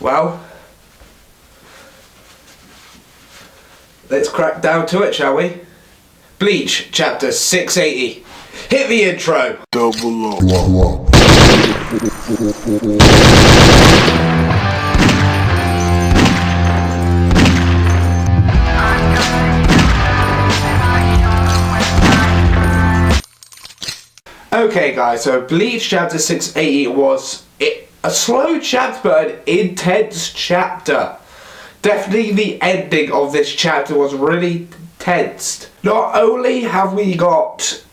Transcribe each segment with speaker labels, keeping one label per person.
Speaker 1: Well, let's crack down to it, shall we? Bleach, chapter 680. Hit the intro.
Speaker 2: Double up.
Speaker 1: Okay guys, so Bleach chapter 680 was a slow chapter but an intense chapter. Definitely the ending of this chapter was really tense. Not only have we got,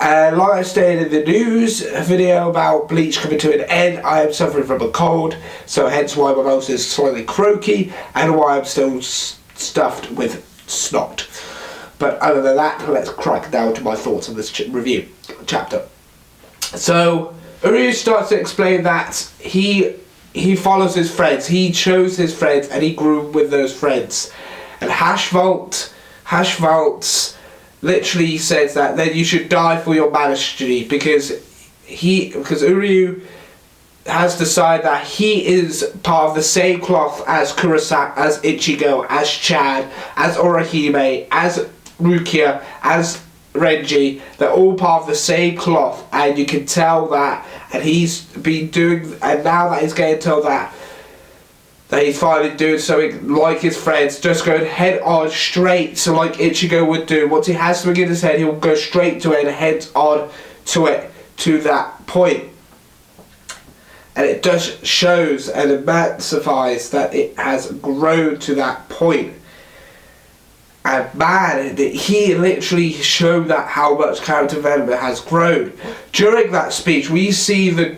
Speaker 1: like I stated in the news video about Bleach coming to an end, I am suffering from a cold, so hence why my voice is slightly croaky and why I'm still stuffed with snot. But other than that, let's crack down to my thoughts on this chapter. So, Uryu starts to explain that he follows his friends, he chose his friends, and he grew with those friends. And Hashvalt literally says that then you should die for your mastery because Uryu has decided that he is part of the same cloth as Kurosaki, as Ichigo, as Chad, as Orihime, as Rukia, as Renji. They're all part of the same cloth, and you can tell that. And he's been doing, and now that he's getting told that he's finally doing something like his friends, just going head on straight, so like Ichigo would do. Once he has something in his head, he'll go straight to it and head on to it, to that point. And it just shows and emphasizes that it has grown to that point. And man, he literally showed that how much character development has grown. During that speech, we see the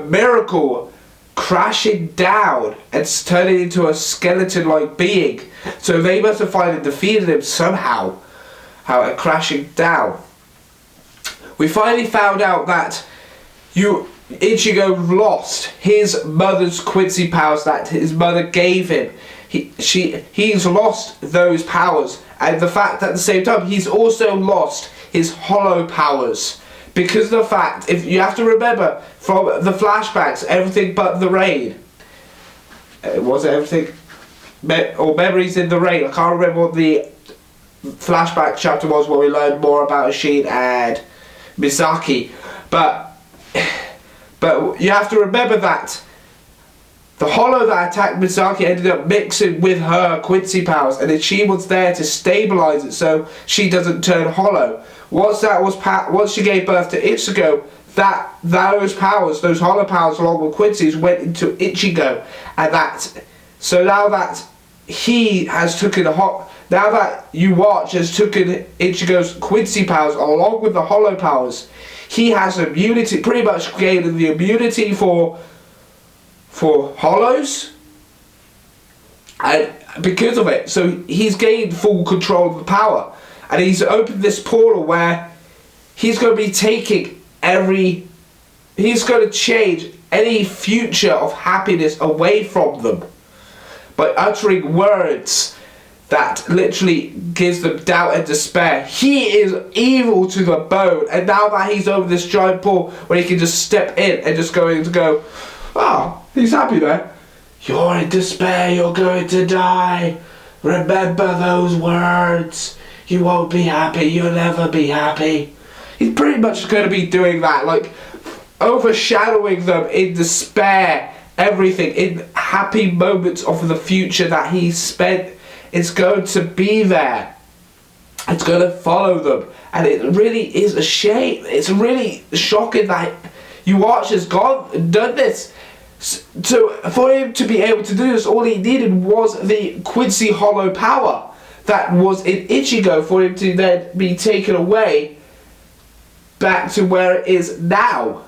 Speaker 1: miracle crashing down and turning into a skeleton-like being. So they must have finally defeated him somehow. How it crashing down. We finally found out that Ichigo lost his mother's Quincy powers that his mother gave him. He's lost those powers, and the fact that at the same time he's also lost his hollow powers, because of the fact, if you have to remember from the flashbacks, everything but the rain, was it everything or memories in the rain? I can't remember what the flashback chapter was where we learned more about Ishin and Misaki, but you have to remember that the hollow that attacked Misaki ended up mixing with her Quincy powers, and then she was there to stabilize it so she doesn't turn hollow. Once she gave birth to Ichigo, those powers, those hollow powers along with Quincy's, went into Ichigo, and so now that he has taken now that you watch has taken Ichigo's Quincy powers along with the hollow powers, he has immunity, pretty much gained the immunity for hollows, and because of it, so he's gained full control of the power, and he's opened this portal where he's going to be taking he's going to change any future of happiness away from them by uttering words that literally gives them doubt and despair. He is evil to the bone, and now that he's over this giant pool where he can just step in and just go, oh, he's happy there. You're in despair, you're going to die. Remember those words. You won't be happy, you'll never be happy. He's pretty much going to be doing that, like overshadowing them in despair, everything, in happy moments of the future that he spent. It's going to be there. It's going to follow them. And it really is a shame. It's really shocking that you watch has done this. So for him to be able to do this, all he needed was the Quincy hollow power that was in Ichigo for him to then be taken away back to where it is now.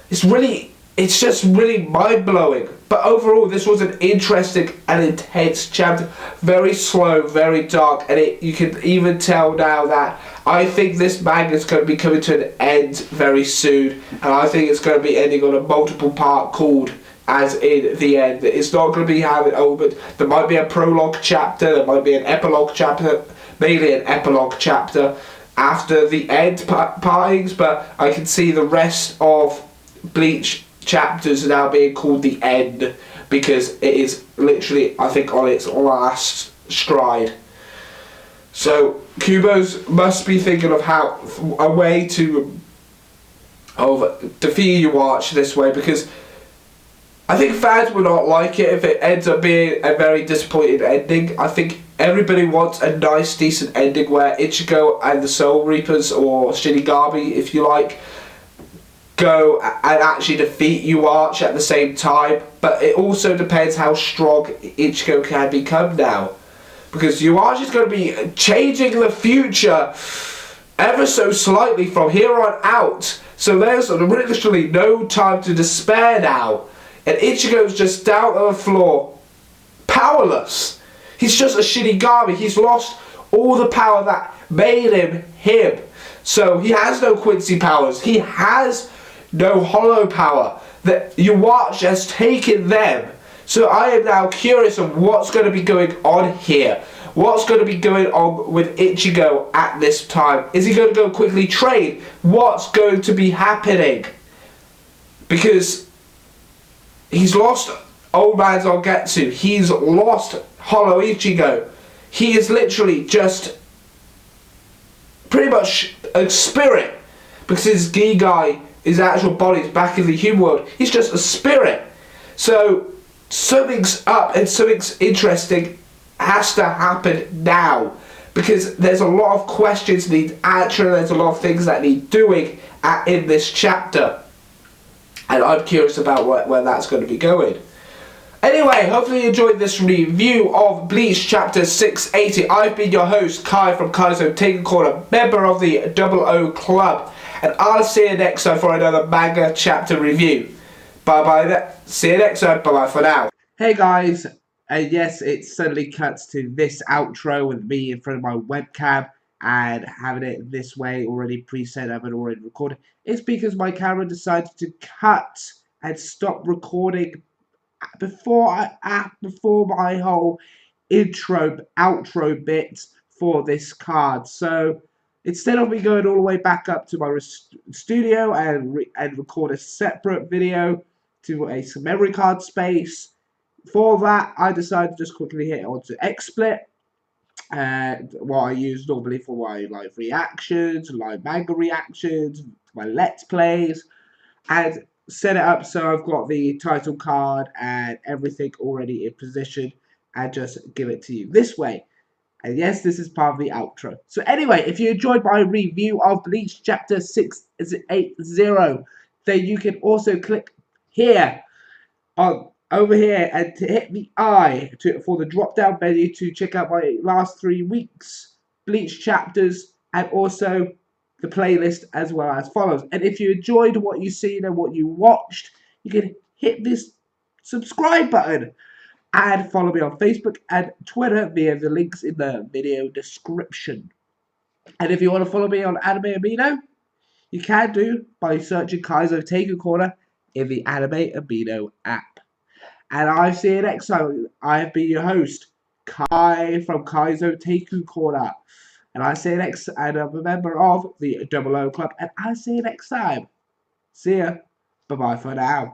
Speaker 1: It's just really mind-blowing. But overall, this was an interesting and intense chapter. Very slow, very dark, and you can even tell now that I think this manga is going to be coming to an end very soon, and I think it's going to be ending on a multiple part called as in the end. It's not going to be having but there might be a prologue chapter, there might be an epilogue chapter, mainly an epilogue chapter after the end partings, but I can see the rest of Bleach chapters are now being called the end because it is literally, I think, on its last stride. So Kubo's must be thinking of a way to defeat Yuachi this way, because I think fans would not like it if it ends up being a very disappointing ending. I think everybody wants a nice, decent ending where Ichigo and the Soul Reapers, or Shinigami if you like, go and actually defeat Yuachi at the same time. But it also depends how strong Ichigo can become now, because Yuachi is going to be changing the future ever so slightly from here on out. So there's literally no time to despair now. And Ichigo's just down on the floor, powerless. He's just a Shinigami. He's lost all the power that made him him. So he has no Quincy powers. He has no hollow power. That Yuachi has taken them. So I am now curious of what's going to be going on here. What's going to be going on with Ichigo at this time? Is he going to go quickly train? What's going to be happening? Because he's lost Old Man Zangetsu. He's lost Hollow Ichigo. He is literally just pretty much a spirit, because his Gigai, his actual body, is back in the human world. He's just a spirit. So something's up and something's interesting has to happen now, because there's a lot of questions that need answering. There's a lot of things that need doing in this chapter, and I'm curious about where that's going to be going. Anyway, hopefully you enjoyed this review of Bleach chapter 680. I've been your host, Kai from Kai's Taken Corner, member of the 00 Club, and I'll see you next time for another manga chapter review. Bye bye. See you next time. Bye bye for now. Hey guys, and yes, it suddenly cuts to this outro with me in front of my webcam and having it this way already preset up and already recorded. It's because my camera decided to cut and stop recording before my whole outro bit for this card. So instead of me going all the way back up to my studio and record a separate video to a memory card space, for that I decided to just quickly hit onto XSplit, what I use normally for my live reactions, live manga reactions, my let's plays, and set it up so I've got the title card and everything already in position, and just give it to you this way. And yes, this is part of the outro. So anyway, if you enjoyed my review of Bleach chapter 680, then you can also click here over here and to hit the I for the drop down menu to check out my last 3 weeks Bleach chapters, and also the playlist as well as follows. And if you enjoyed what you've seen and what you watched, you can hit this subscribe button and follow me on Facebook and Twitter via the links in the video description. And if you want to follow me on Anime Amino, you can do by searching Kai's Taken Corner in the Anime Amino app. And I'll see you next time. I have been your host, Kai from Kai's Taken Corner. And I see you next, and I'm a member of the 00 Club. And I'll see you next time. See ya. Bye bye for now.